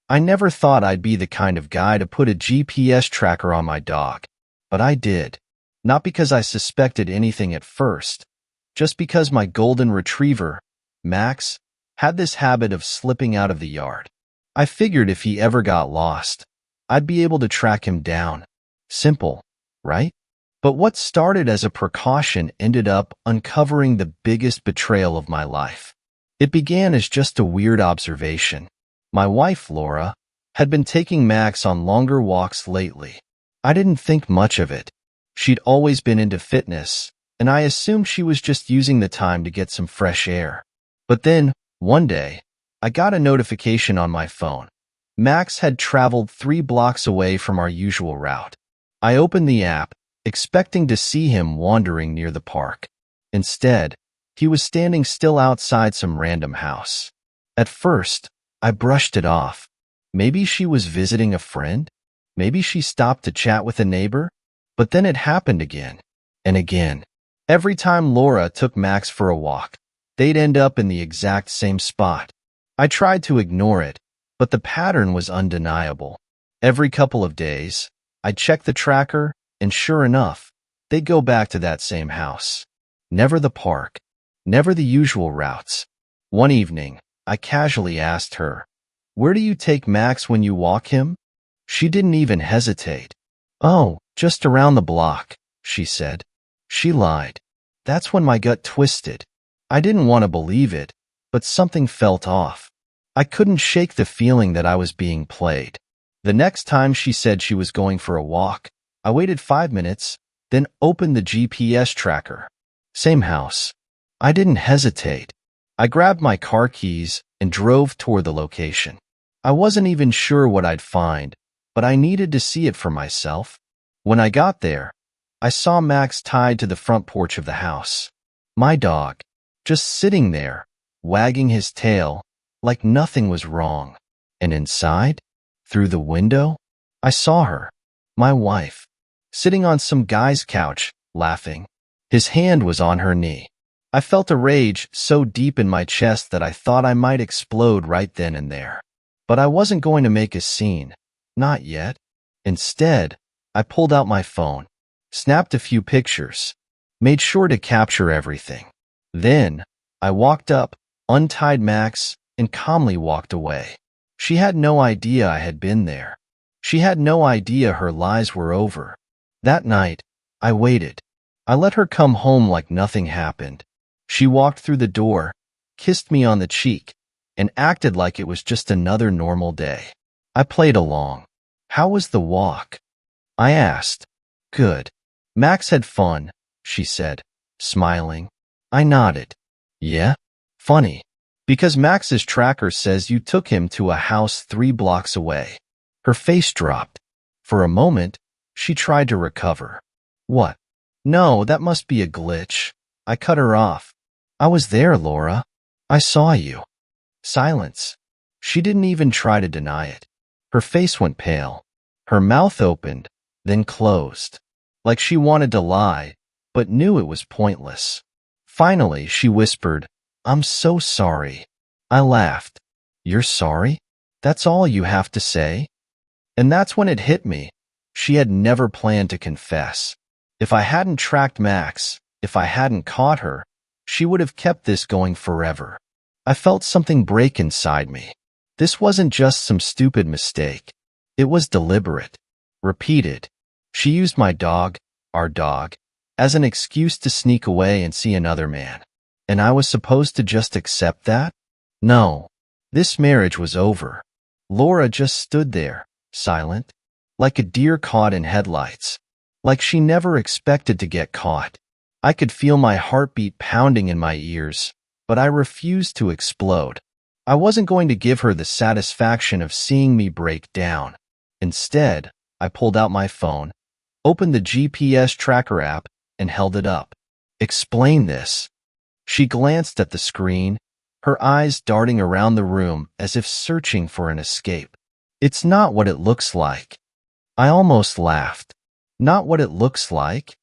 I never thought I'd be the kind of guy to put a GPS tracker on my dog, but I did. Not because I suspected anything at first, just because my golden retriever, Max, had this habit of slipping out of the yard. I figured if he ever got lost, I'd be able to track him down. Simple, right? But what started as a precaution ended up uncovering the biggest betrayal of my life. It began as just a weird observation. My wife, Laura, had been taking Max on longer walks lately. I didn't think much of it. She'd always been into fitness, and I assumed she was just using the time to get some fresh air. But then, one day, I got a notification on my phone. Max had traveled 3 blocks away from our usual route. I opened the app, expecting to see him wandering near the park. Instead, he was standing still outside some random house. At first, I brushed it off. Maybe she was visiting a friend? Maybe she stopped to chat with a neighbor? But then it happened again and again. Every time Laura took Max for a walk, they'd end up in the exact same spot. I tried to ignore it, but the pattern was undeniable. Every couple of days, I'd check the tracker, and sure enough, they'd go back to that same house. Never the park, never the usual routes. One evening, I casually asked her, "Where do you take Max when you walk him?" She didn't even hesitate. "Oh, just around the block," she said. She lied. That's when my gut twisted. I didn't want to believe it, but something felt off. I couldn't shake the feeling that I was being played. The next time she said she was going for a walk, I waited 5 minutes, then opened the GPS tracker. Same house. I didn't hesitate. I grabbed my car keys and drove toward the location. I wasn't even sure what I'd find, but I needed to see it for myself. When I got there, I saw Max tied to the front porch of the house. My dog, just sitting there, wagging his tail, like nothing was wrong. And inside, through the window, I saw her, my wife, sitting on some guy's couch, laughing. His hand was on her knee. I felt a rage so deep in my chest that I thought I might explode right then and there. But I wasn't going to make a scene. Not yet. Instead, I pulled out my phone, snapped a few pictures, made sure to capture everything. Then, I walked up, untied Max, and calmly walked away. She had no idea I had been there. She had no idea her lies were over. That night, I waited. I let her come home like nothing happened. She walked through the door, kissed me on the cheek, and acted like it was just another normal day. I played along. "How was the walk?" I asked. "Good. Max had fun," she said, smiling. I nodded. "Yeah? Funny. Because Max's tracker says you took him to a house 3 blocks away." Her face dropped. For a moment, she tried to recover. "What? No, that must be a glitch." I cut her off. "I was there, Laura. I saw you." Silence. She didn't even try to deny it. Her face went pale. Her mouth opened, then closed. Like she wanted to lie, but knew it was pointless. Finally, she whispered, "I'm so sorry." I laughed. "You're sorry? That's all you have to say?" And that's when it hit me. She had never planned to confess. If I hadn't tracked Max, if I hadn't caught her, she would have kept this going forever. I felt something break inside me. This wasn't just some stupid mistake. It was deliberate, repeated. She used my dog, our dog, as an excuse to sneak away and see another man. And I was supposed to just accept that? No. This marriage was over. Laura just stood there, silent, like a deer caught in headlights, like she never expected to get caught. I could feel my heartbeat pounding in my ears, but I refused to explode. I wasn't going to give her the satisfaction of seeing me break down. Instead, I pulled out my phone, opened the GPS tracker app, and held it up. "Explain this." She glanced at the screen, her eyes darting around the room as if searching for an escape. "It's not what it looks like." I almost laughed. "Not what it looks like?"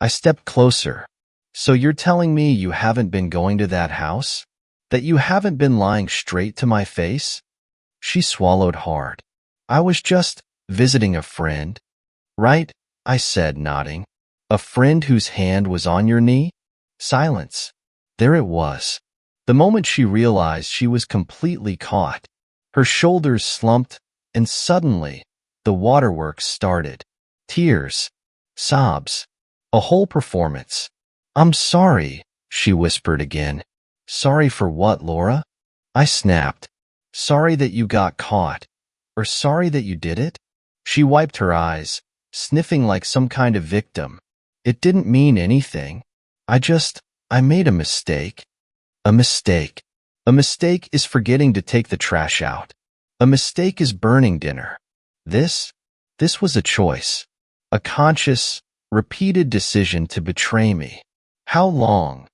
I stepped closer. "So you're telling me you haven't been going to that house? That you haven't been lying straight to my face?" She swallowed hard. I was just visiting a friend. Right? I said, nodding. A friend whose hand was on your knee? Silence. There it was. The moment she realized she was completely caught, her shoulders slumped, and suddenly, the waterworks started. Tears. Sobs. A whole performance. I'm sorry, she whispered again. Sorry for what, Laura? I snapped. Sorry that you got caught. Or sorry that you did it? She wiped her eyes, sniffing like some kind of victim. It didn't mean anything. I made a mistake. A mistake. A mistake is forgetting to take the trash out. A mistake is burning dinner. This was a choice. A conscious, repeated decision to betray me. How long?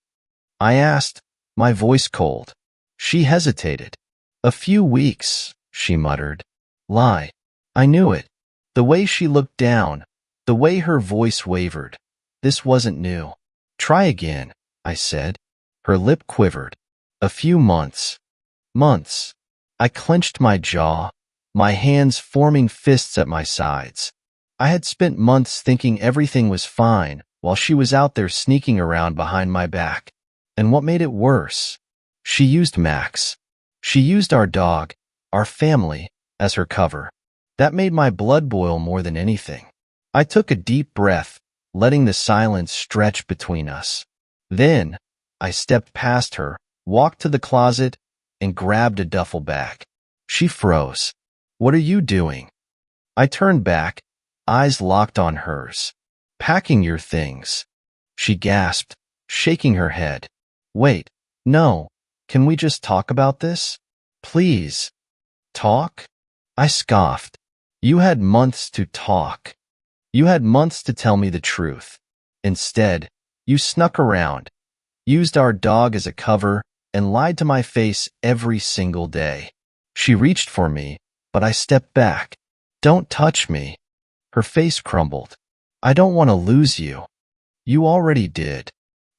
I asked, my voice cold. She hesitated. A few weeks, she muttered. Lie. I knew it. The way she looked down, the way her voice wavered. This wasn't new. Try again, I said. Her lip quivered. A few months. Months. I clenched my jaw, my hands forming fists at my sides. I had spent months thinking everything was fine while she was out there sneaking around behind my back. And what made it worse? She used Max. She used our dog, our family, as her cover. That made my blood boil more than anything. I took a deep breath, letting the silence stretch between us. Then, I stepped past her, walked to the closet, and grabbed a duffel bag. She froze. What are you doing? I turned back, eyes locked on hers. Packing your things. She gasped, shaking her head. Wait, no. Can we just talk about this? Please. Talk? I scoffed. You had months to talk. You had months to tell me the truth. Instead, you snuck around, used our dog as a cover, and lied to my face every single day. She reached for me, but I stepped back. Don't touch me. Her face crumbled. I don't want to lose you. You already did.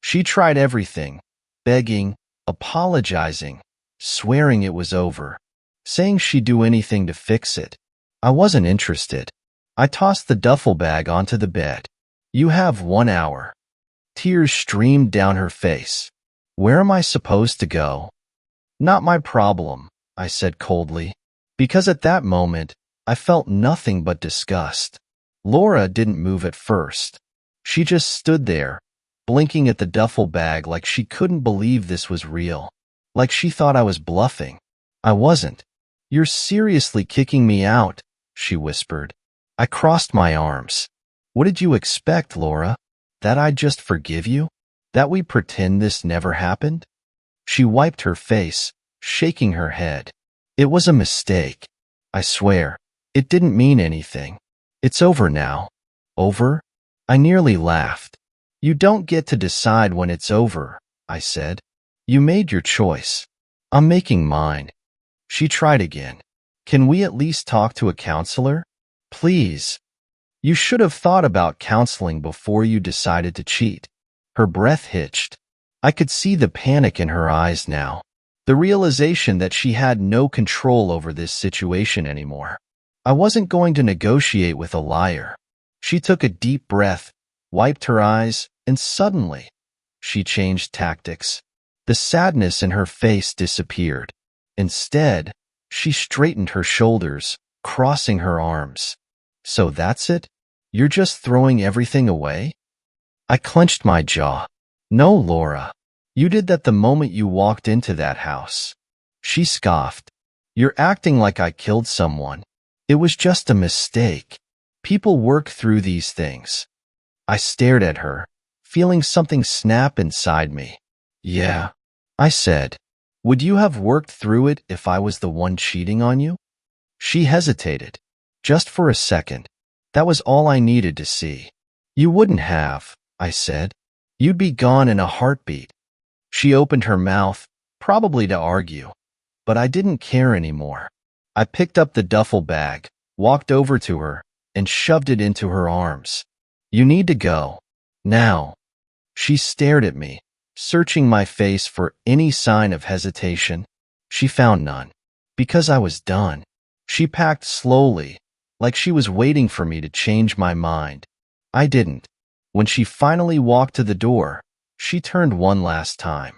She tried everything, begging, apologizing, swearing it was over, saying she'd do anything to fix it. I wasn't interested. I tossed the duffel bag onto the bed. You have 1 hour. Tears streamed down her face. Where am I supposed to go? Not my problem, I said coldly, because at that moment, I felt nothing but disgust. Laura didn't move at first. She just stood there, blinking at the duffel bag like she couldn't believe this was real, like she thought I was bluffing. I wasn't. You're seriously kicking me out, she whispered. I crossed my arms. What did you expect, Laura? That I'd just forgive you? That we pretend this never happened? She wiped her face, shaking her head. It was a mistake. I swear, it didn't mean anything. It's over now. Over? I nearly laughed. You don't get to decide when it's over, I said. You made your choice. I'm making mine. She tried again. Can we at least talk to a counselor? Please. You should have thought about counseling before you decided to cheat. Her breath hitched. I could see the panic in her eyes now. The realization that she had no control over this situation anymore. I wasn't going to negotiate with a liar. She took a deep breath, wiped her eyes, and suddenly, she changed tactics. The sadness in her face disappeared. Instead, she straightened her shoulders, crossing her arms. So that's it? You're just throwing everything away? I clenched my jaw. No, Laura. You did that the moment you walked into that house. She scoffed. You're acting like I killed someone. It was just a mistake. People work through these things. I stared at her, feeling something snap inside me. Yeah, I said. Would you have worked through it if I was the one cheating on you? She hesitated. Just for a second. That was all I needed to see. You wouldn't have, I said. You'd be gone in a heartbeat. She opened her mouth, probably to argue, but I didn't care anymore. I picked up the duffel bag, walked over to her, and shoved it into her arms. You need to go. Now. She stared at me, searching my face for any sign of hesitation. She found none. Because I was done. She packed slowly, like she was waiting for me to change my mind. I didn't. When she finally walked to the door, she turned one last time.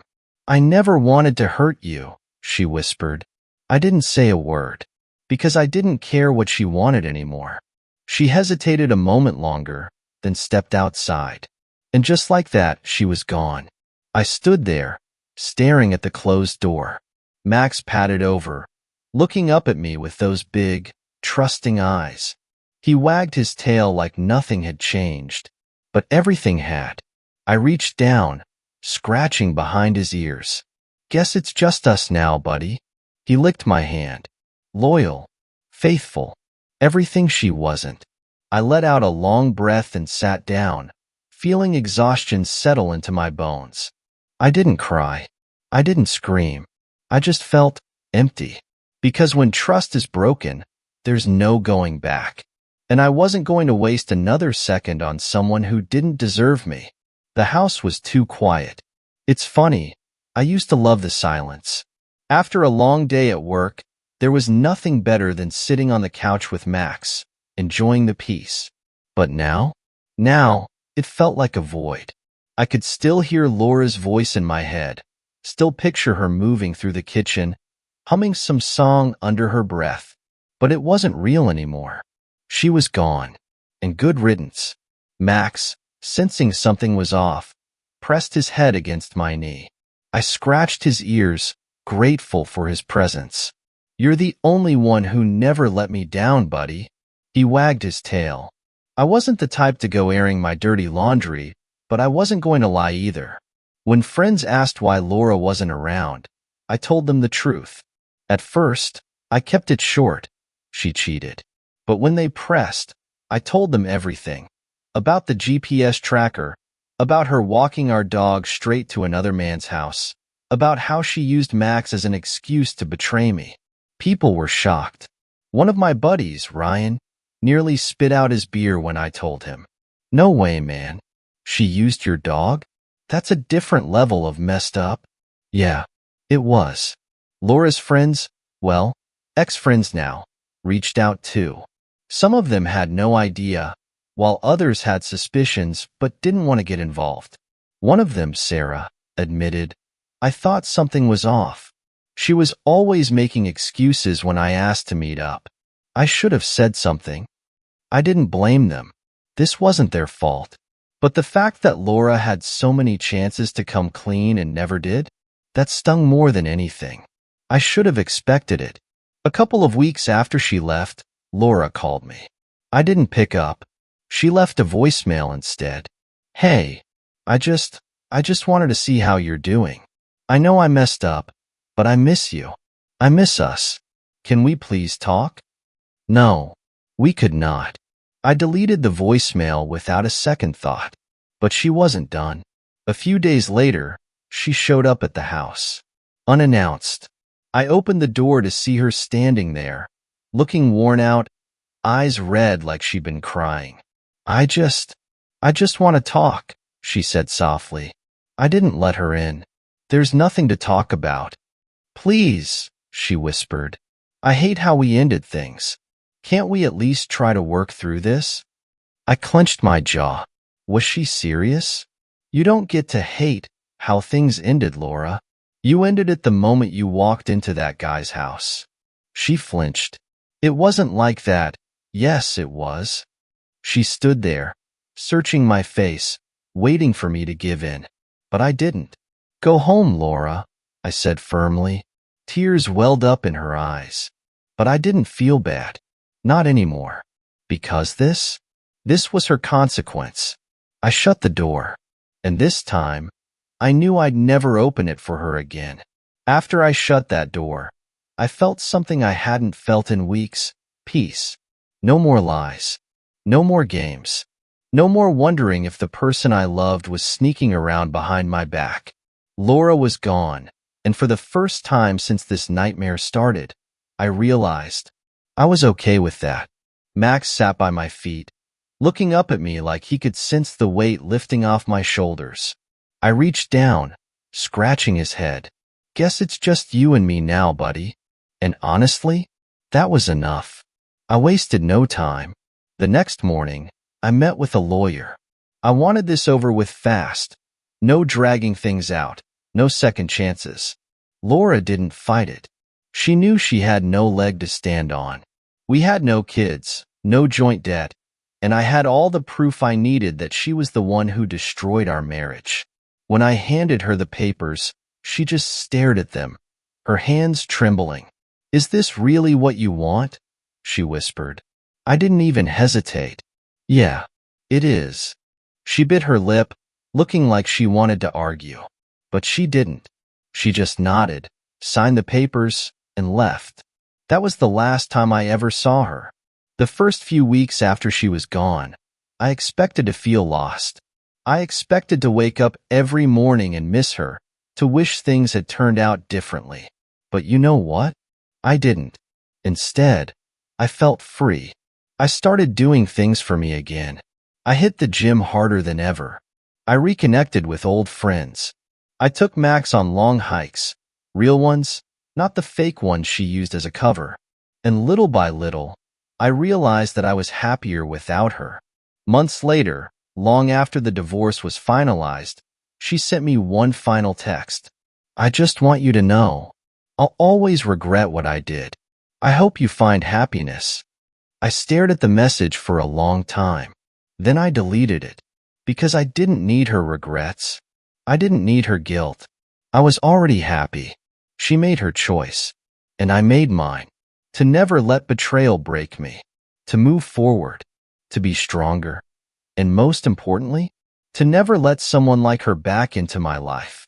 I never wanted to hurt you, she whispered. I didn't say a word, because I didn't care what she wanted anymore. She hesitated a moment longer, then stepped outside. And just like that, she was gone. I stood there, staring at the closed door. Max padded over, looking up at me with those big, trusting eyes. He wagged his tail like nothing had changed, but everything had. I reached down, scratching behind his ears. Guess it's just us now, buddy. He licked my hand. Loyal, faithful, everything she wasn't. I let out a long breath and sat down, feeling exhaustion settle into my bones. I didn't cry. I didn't scream. I just felt empty. Because when trust is broken, there's no going back. And I wasn't going to waste another second on someone who didn't deserve me. The house was too quiet. It's funny, I used to love the silence. After a long day at work, there was nothing better than sitting on the couch with Max, enjoying the peace. But now, it felt like a void. I could still hear Laura's voice in my head, still picture her moving through the kitchen, humming some song under her breath. But it wasn't real anymore. She was gone, and good riddance. Max, sensing something was off, pressed his head against my knee. I scratched his ears, grateful for his presence. You're the only one who never let me down, buddy. He wagged his tail. I wasn't the type to go airing my dirty laundry, but I wasn't going to lie either. When friends asked why Laura wasn't around, I told them the truth. At first, I kept it short. She cheated. But when they pressed, I told them everything. About the GPS tracker, about her walking our dog straight to another man's house, about how she used Max as an excuse to betray me. People were shocked. One of my buddies, Ryan, nearly spit out his beer when I told him. No way, man. She used your dog? That's a different level of messed up. Yeah, it was. Laura's friends, well, ex-friends now, reached out too. Some of them had no idea, while others had suspicions but didn't want to get involved. One of them, Sarah, admitted, I thought something was off. She was always making excuses when I asked to meet up. I should have said something. I didn't blame them. This wasn't their fault. But the fact that Laura had so many chances to come clean and never did, that stung more than anything. I should have expected it. A couple of weeks after she left, Laura called me. I didn't pick up. She left a voicemail instead. Hey, I just wanted to see how you're doing. I know I messed up, but I miss you. I miss us. Can we please talk? No, we could not. I deleted the voicemail without a second thought. But she wasn't done. A few days later, she showed up at the house. Unannounced. I opened the door to see her standing there, looking worn out, eyes red like she'd been crying. I just want to talk, she said softly. I didn't let her in. There's nothing to talk about. Please, she whispered. I hate how we ended things. Can't we at least try to work through this? I clenched my jaw. Was she serious? You don't get to hate how things ended, Laura. You ended it the moment you walked into that guy's house. She flinched. It wasn't like that. Yes, it was. She stood there, searching my face, waiting for me to give in. But I didn't. Go home, Laura, I said firmly. Tears welled up in her eyes. But I didn't feel bad. Not anymore. Because this was her consequence. I shut the door. And this time, I knew I'd never open it for her again. After I shut that door, I felt something I hadn't felt in weeks. Peace. No more lies. No more games. No more wondering if the person I loved was sneaking around behind my back. Laura was gone, and for the first time since this nightmare started, I realized I was okay with that. Max sat by my feet, looking up at me like he could sense the weight lifting off my shoulders. I reached down, scratching his head. Guess it's just you and me now, buddy. And honestly, that was enough. I wasted no time. The next morning, I met with a lawyer. I wanted this over with fast. No dragging things out. No second chances. Laura didn't fight it. She knew she had no leg to stand on. We had no kids, no joint debt, and I had all the proof I needed that she was the one who destroyed our marriage. When I handed her the papers, she just stared at them, her hands trembling. "Is this really what you want?" she whispered. I didn't even hesitate. "Yeah, it is." She bit her lip, looking like she wanted to argue. But she didn't. She just nodded, signed the papers, and left. That was the last time I ever saw her. The first few weeks after she was gone, I expected to feel lost. I expected to wake up every morning and miss her, to wish things had turned out differently. But you know what? I didn't. Instead, I felt free. I started doing things for me again. I hit the gym harder than ever. I reconnected with old friends. I took Max on long hikes, real ones, not the fake ones she used as a cover. And little by little, I realized that I was happier without her. Months later, long after the divorce was finalized, she sent me one final text. "I just want you to know, I'll always regret what I did. I hope you find happiness." I stared at the message for a long time. Then I deleted it, because I didn't need her regrets. I didn't need her guilt. I was already happy. She made her choice, and I made mine. To never let betrayal break me. To move forward. To be stronger. And most importantly, to never let someone like her back into my life.